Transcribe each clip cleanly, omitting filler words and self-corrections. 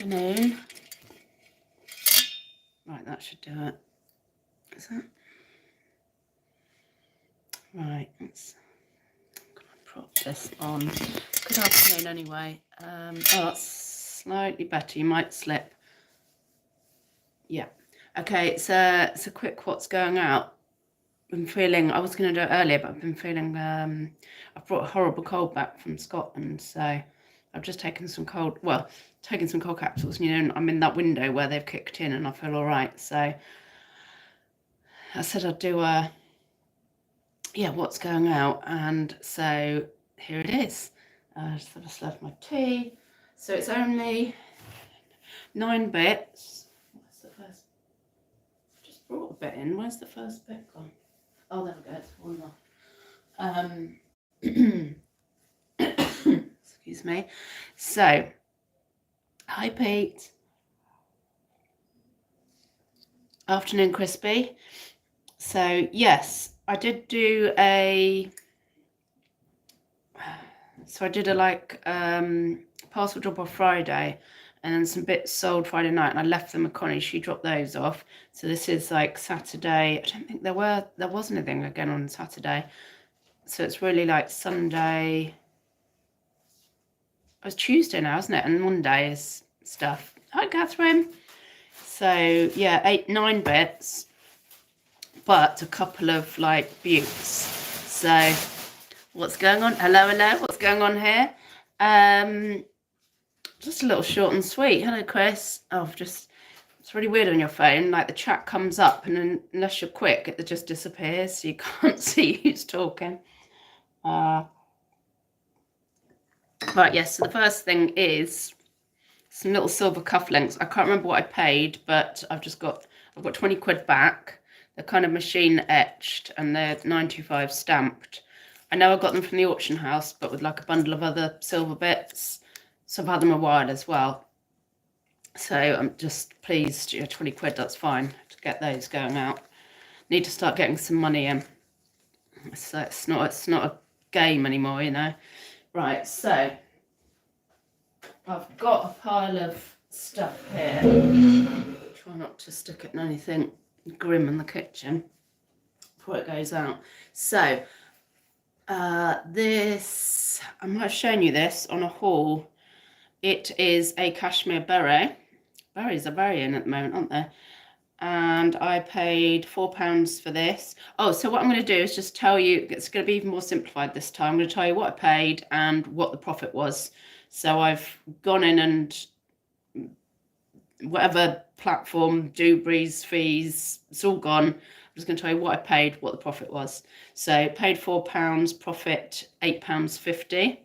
Afternoon. Right, that should do it. Is that? Right, let's prop this on. Good afternoon anyway. Oh, that's slightly better. You might slip. Yeah. Okay, it's a quick what's going out. I'm feeling, I was going to do it earlier, but I've been feeling, I've brought a horrible cold back from Scotland, so I've just taken some cold capsules, and, you know, I'm in that window where they've kicked in and I feel all right. So I said I'd do what's going out, and so here it is. Just have a slurp of my tea. So it's only 9 bits. What's the first? Just brought a bit in. Where's the first bit gone? Oh, there we go. It's fallen off. Excuse me. So, hi Pete. Afternoon, Crispy. So yes, I did do a. So I did a parcel drop off Friday, and then some bits sold Friday night, and I left them with Connie. She dropped those off. So this is like Saturday. I don't think there was anything again on Saturday. So it's really like Sunday. It's Tuesday now, isn't it? And Monday is stuff. Hi, Catherine. So yeah, 9 bits, but a couple of like buttes. So what's going on? Hello, what's going on here? Just a little short and sweet. Hello, Chris. Oh, it's really weird on your phone. Like the chat comes up, and then, unless you're quick, it just disappears. So you can't see who's talking. Right, yes. So the first thing is some little silver cufflinks. I can't remember what I paid, but I've got 20 quid back. They're kind of machine etched, and they're 925 stamped. I know I got them from the auction house, but with like a bundle of other silver bits. So I've had them a while as well. So I'm just pleased, 20 quid, that's fine to get those going out. Need to start getting some money in. So it's not a game anymore, you know. Right, so I've got a pile of stuff here. Try not to stick it in anything grim in the kitchen before it goes out. So this, I might have shown you this on a haul. It is a cashmere beret. Berets are very in at the moment, aren't they? And I paid £4 for this. Oh, so what I'm going to do is just tell you, it's going to be even more simplified this time. I'm going to tell you what I paid and what the profit was. So I've gone in and whatever platform, Dewberry's, fees, it's all gone. I'm just going to tell you what I paid, what the profit was. So paid £4, profit £8.50.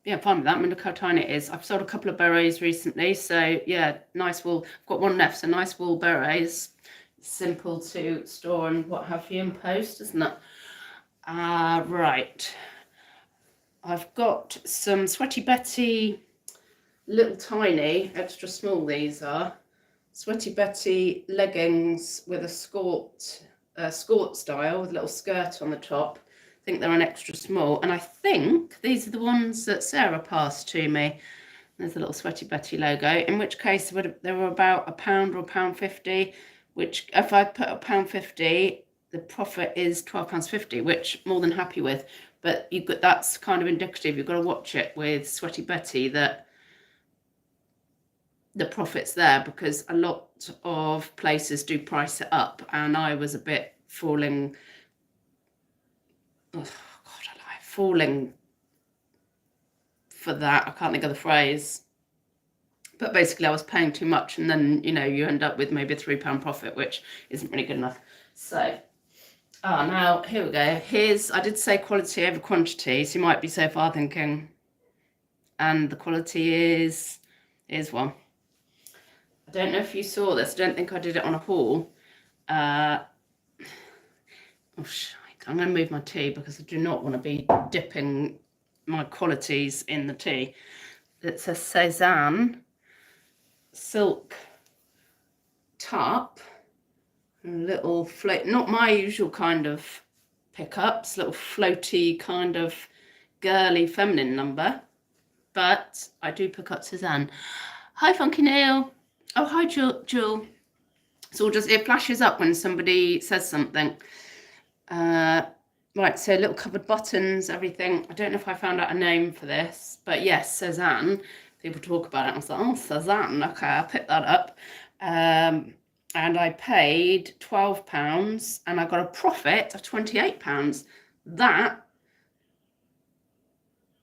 Yeah, fine with that. I mean, look how tiny it is. I've sold a couple of berets recently, so yeah, nice wool. I've got one left, so nice wool berets. Simple to store and what have you in post, isn't it? Right. I've got some Sweaty Betty, little tiny, extra small these are. Sweaty Betty leggings with a skort style with a little skirt on the top. I think they're an extra small, and I think these are the ones that Sarah passed to me. There's a little Sweaty Betty logo, in which case they were about £1 or £1.50, which if I put £1.50, the profit is £12.50, which I'm more than happy with. But that's kind of indicative. You've got to watch it with Sweaty Betty that the profit's there, because a lot of places do price it up, and I was a bit falling for that. I can't think of the phrase, but basically I was paying too much, and then you end up with maybe a £3 profit, which isn't really good enough. So now here we go. I did say quality over quantity, so you might be so far thinking, and the quality is one. I don't know if you saw this. I don't think I did it on a haul. I'm going to move my tea because I do not want to be dipping my qualities in the tea. It's a Cezanne silk top, a little float, not my usual kind of pickups, little floaty kind of girly feminine number. but I do pick up Cezanne. Hi, Funky Neil. Oh, hi, Jewel. So it flashes up when somebody says something. Right, so little covered buttons, everything. I don't know if I found out a name for this, but yes, Cezanne. People talk about it. I was like, oh, Cezanne. Okay, I'll pick that up. And I paid £12 and I got a profit of £28. That,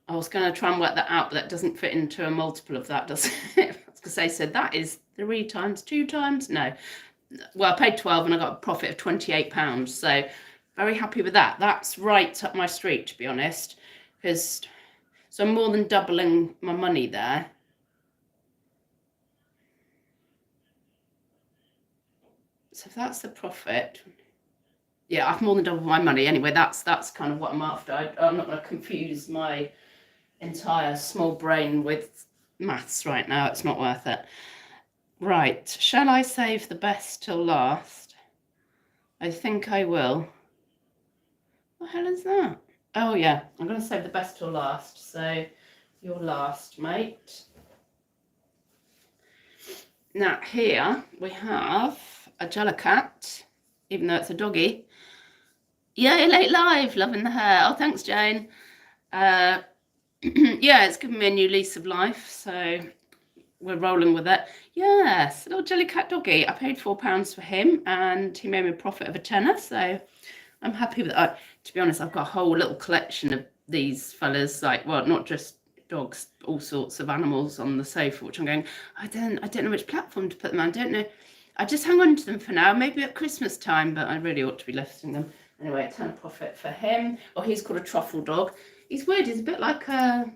I was going to try and work that out, but that doesn't fit into a multiple of that, does it? I was going to say, so that is 3 times, 2 times? No. Well, I paid 12 and I got a profit of £28. So very happy with that. That's right up my street, to be honest. So I'm more than doubling my money there. So if that's the profit, yeah, I've more than doubled my money. Anyway, that's kind of what I'm after. I'm not going to confuse my entire small brain with maths right now. It's not worth it. Right, shall I save the best till last? I think I will. What the hell is that? Oh yeah, I'm going to save the best till last. So you're last, mate. Now here we have a Jellicat, even though it's a doggy. Yay, late live, loving the hair. Oh, thanks, Jane. Yeah, it's given me a new lease of life, so we're rolling with it. Yes, little Jellicat doggy. I paid £4 for him, and he made me a profit of a tenner, so I'm happy with that. To be honest, I've got a whole little collection of these fellas, like, well, not just dogs, all sorts of animals on the sofa, which I'm going, I don't know which platform to put them on. I don't know. I just hang on to them for now, maybe at Christmas time, but I really ought to be listing them. Anyway, a ton of profit for him. Oh, he's called a truffle dog. He's weird. He's a bit like a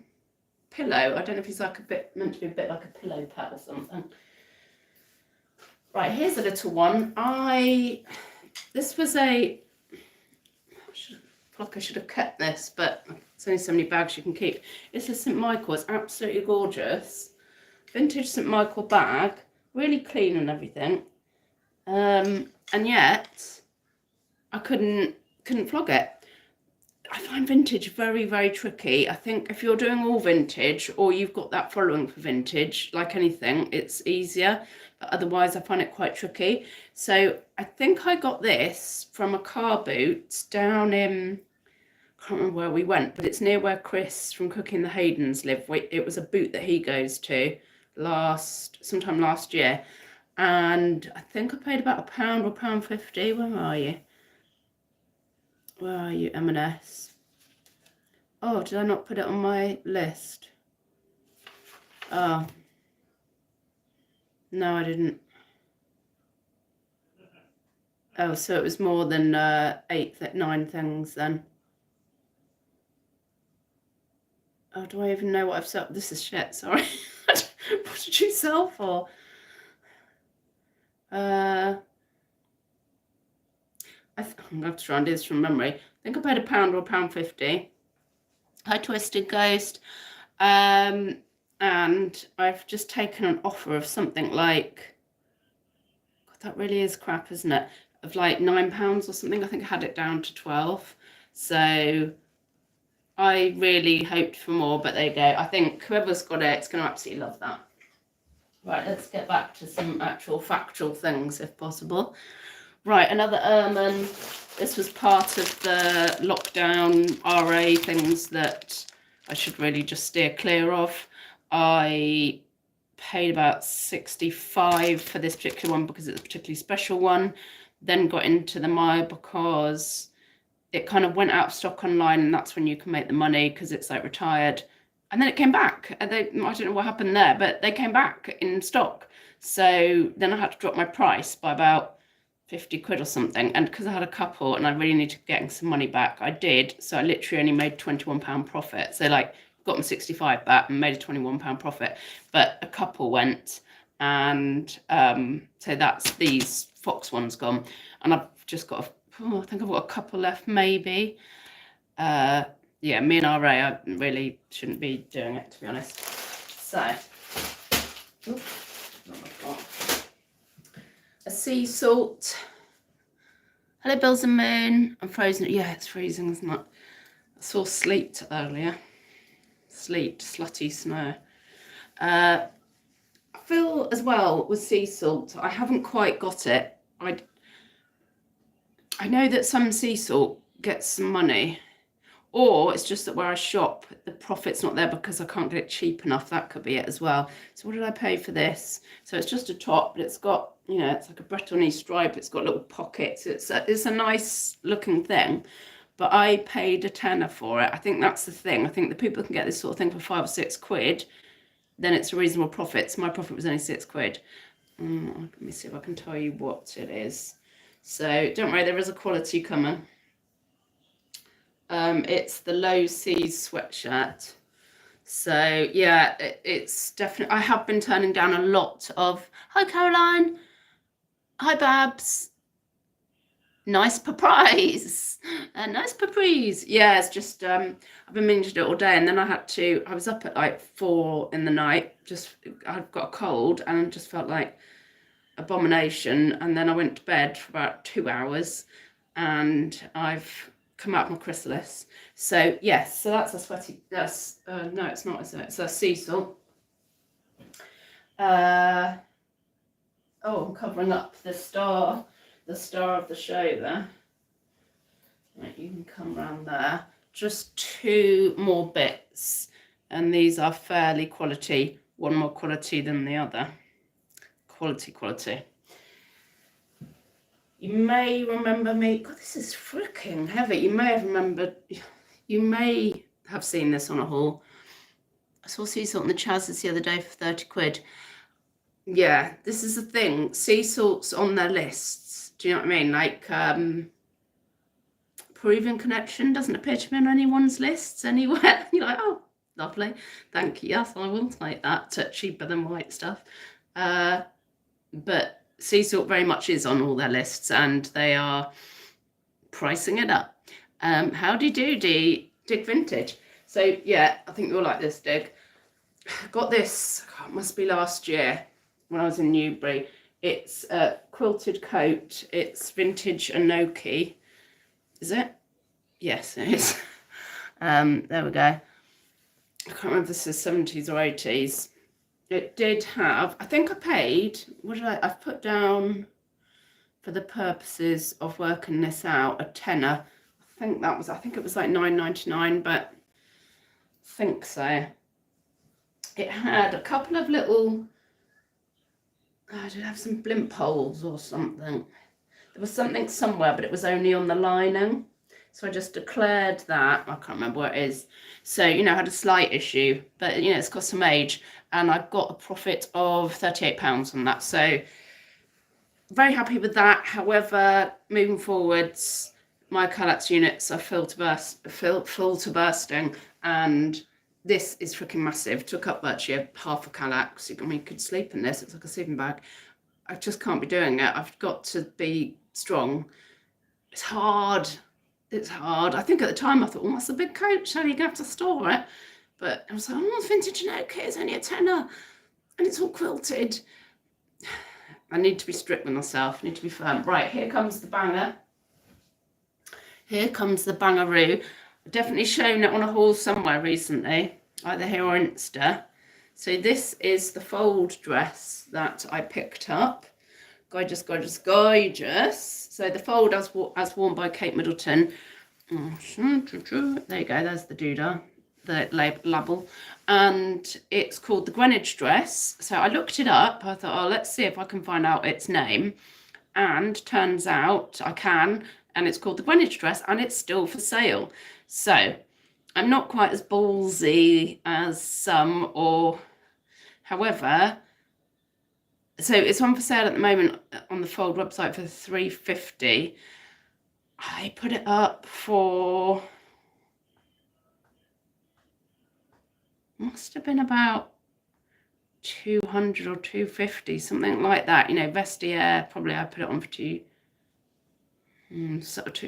pillow. I don't know if he's like meant to be a bit like a pillow pet or something. Right, here's a little one. This was I feel like I should have kept this, but there's only so many bags you can keep. It's a St. Michael. It's absolutely gorgeous. Vintage St. Michael bag. Really clean and everything. And yet I couldn't flog it. I find vintage very, very tricky. I think if you're doing all vintage or you've got that following for vintage, like anything, it's easier. But otherwise, I find it quite tricky. So I think I got this from a car boot down in, I can't remember where we went, but it's near where Chris from Cooking the Haydens live. It was a boot that he goes to sometime last year. And I think I paid about £1 or £1.50. Where are you? Where are you, M&S? Oh, did I not put it on my list? Oh. No, I didn't. Oh, so it was more than 9 things then. Oh, do I even know what I've sold? This is shit, sorry. What did you sell for? I'm going to have to try and do this from memory. I think I paid £1 or £1.50. Hi, Twisted Ghost. And I've just taken an offer of something like, God, that really is crap, isn't it? Of like £9 or something. I think I had it down to 12. So I really hoped for more, but there you go. I think whoever's got it, it's going to absolutely love that. Right, let's get back to some actual factual things, if possible. Right, another ermine. This was part of the lockdown RA things that I should really just steer clear of. I paid about £65 for this particular one because it's a particularly special one. Then got into the Maya because it kind of went out of stock online, and that's when you can make the money because it's like retired. And then it came back. I don't know what happened there, but they came back in stock. So then I had to drop my price by about 50 quid or something, and because I had a couple and I really needed to get some money back, I did. So I literally only made £21 profit. So like got my 65 back and made a £21 profit, but a couple went, and so that's these fox ones gone, and I've just got I think I've got a couple left maybe. Yeah, me and RA, I really shouldn't be doing it, to be honest. So a sea salt. Hello, Bills and Moon. I'm frozen. Yeah, it's freezing, isn't it? I saw sleep earlier. slutty snow. I feel as well with sea salt, I haven't quite got it. I know that some sea salt gets some money, or it's just that where I shop, the profit's not there because I can't get it cheap enough. That could be it as well. So what did I pay for this? So it's just a top, but it's got, you know, it's like a Bretonese stripe. It's got little pockets. It's a nice looking thing, but I paid a tenner for it. I think that's the thing. I think the people can get this sort of thing for 5 or 6 quid, then it's a reasonable profit. So my profit was only 6 quid. Let me see if I can tell you what it is. So don't worry, there is a quality coming. It's the Low Seas sweatshirt. So yeah, it's definitely, I have been turning down a lot of, hi Caroline, hi Babs, nice surprise, nice surprise. Yeah, it's just, I've been meaning to do it all day, and then I was up at like 4 in the night, I've got a cold and just felt like abomination, and then I went to bed for about 2 hours, and I've come out of my chrysalis. So yes, so that's a sweaty, no it's not, is it? It's a sea salt. Oh, I'm covering up the star of the show there. Right, you can come around there. Just 2 more bits, and these are fairly quality, one more quality than the other. Quality. You may remember me. God, this is freaking heavy. You may have seen this on a haul. I saw sea salt in the Chaz's the other day for 30 quid. Yeah, this is the thing. Sea salt's on their lists. Do you know what I mean? Like, Peruvian Connection doesn't appear to be on anyone's lists anywhere. You're like, oh, lovely. Thank you. Yes, I will take that. Cheaper than white stuff. But sea salt very much is on all their lists, and they are pricing it up. Howdy doody, Dig Vintage. So yeah, I think you'll like this, Dig. Got this, it must be last year when I was in Newbury. It's a quilted coat. It's vintage Anoki. Is it? Yes, it is. There we go. I can't remember if this is 70s or 80s. It did have, I think I paid, I've put down for the purposes of working this out, a tenner. I think it was like $9.99, but I think so. It had a couple of little, did it have some blimp holes or something? There was something somewhere, but it was only on the lining. So I just declared that. I can't remember what it is. So, you know, I had a slight issue, but, you know, it's got some age. And I got a profit of £38 on that. So very happy with that. However, moving forwards, my Kallax units are full to bursting. And this is freaking massive. Took up virtually half a Kallax. I mean, you could sleep in this. It's like a sleeping bag. I just can't be doing it. I've got to be strong. It's hard. It's hard. I think at the time I thought, oh, that's a big coat. Surely you're going to have to store it. But I was like, oh, it's vintage Anoki. It's only a tenner. And it's all quilted. I need to be strict with myself. I need to be firm. Right, here comes the banger. Here comes the bangaroo. I've definitely shown it on a haul somewhere recently, either here or Insta. So this is the fold dress that I picked up. Gorgeous, gorgeous, gorgeous. So the fold as worn by Kate Middleton. There you go, there's the doodah, the label. And it's called the Greenwich dress. So I looked it up. I thought, oh, let's see if I can find out its name. And turns out I can. And it's called the Greenwich dress, and it's still for sale. So I'm not quite as ballsy as some, however, so it's on for sale at the moment on the Fold website for $3.50. I put it up for, must have been about 200 or 250, something like that. You know, Vestiaire, probably I put it on for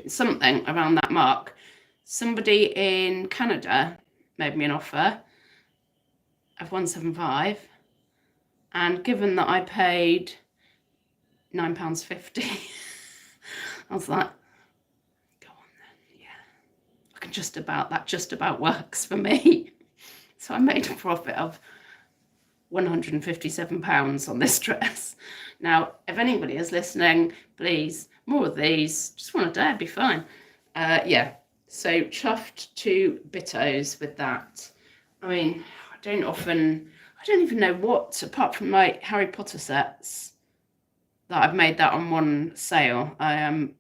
something around that mark. Somebody in Canada made me an offer of $175. And given that I paid £9.50, I was like, go on then, yeah. I can that just about works for me. So I made a profit of £157 on this dress. Now, if anybody is listening, please, more of these. Just one a day, it'd be fine. Yeah, so chuffed to bittos with that. I mean, I don't even know what, apart from my Harry Potter sets, that I've made that on one sale. I am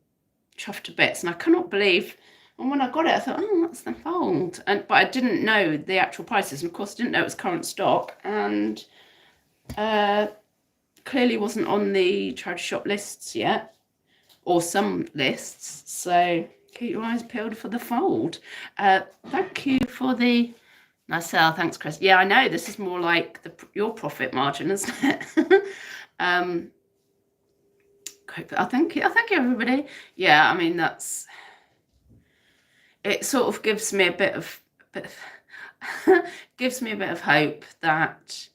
chuffed to bits, and I cannot believe. And when I got it, I thought, oh, that's the fold. But I didn't know the actual prices, and of course, I didn't know it was current stock, and clearly wasn't on the charity shop lists yet, or some lists. So keep your eyes peeled for the fold. Thank you for the nice sale. Thanks, Chris. Yeah, I know this is more like your profit margin, isn't it? Thank you, everybody. Yeah, I mean, it sort of gives me a bit of gives me a bit of hope that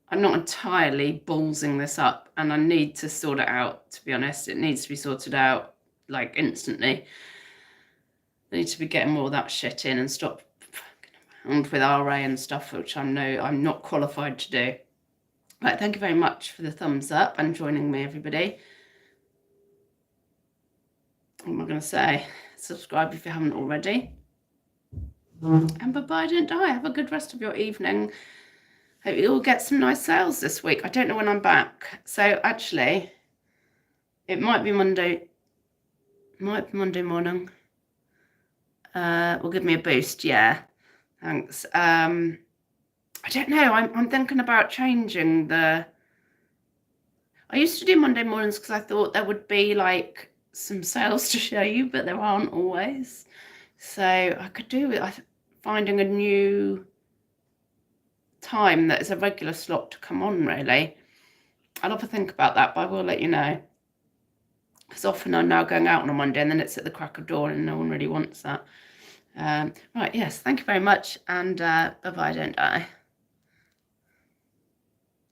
I'm not entirely ballsing this up, and I need to sort it out. To be honest, it needs to be sorted out like instantly. I need to be getting more of that shit in and stop fucking around with RA and stuff, which I know I'm not qualified to do. Right, thank you very much for the thumbs up and joining me, everybody. What am I going to say? Subscribe if you haven't already. And bye-bye, don't die. Have a good rest of your evening. Hope you all get some nice sales this week. I don't know when I'm back. So actually, it might be Monday. Might be Monday morning. Will give me a boost. Yeah. Thanks. I don't know. I'm thinking about changing the... I used to do Monday mornings because I thought there would be like some sales to show you, but there aren't always. So I could do with finding a new time that is a regular slot to come on, really. I'll have to think about that, but I will let you know. Because often I'm now going out on a Monday and then it's at the crack of dawn and no one really wants that. Right, yes, thank you very much, and bye-bye, don't die.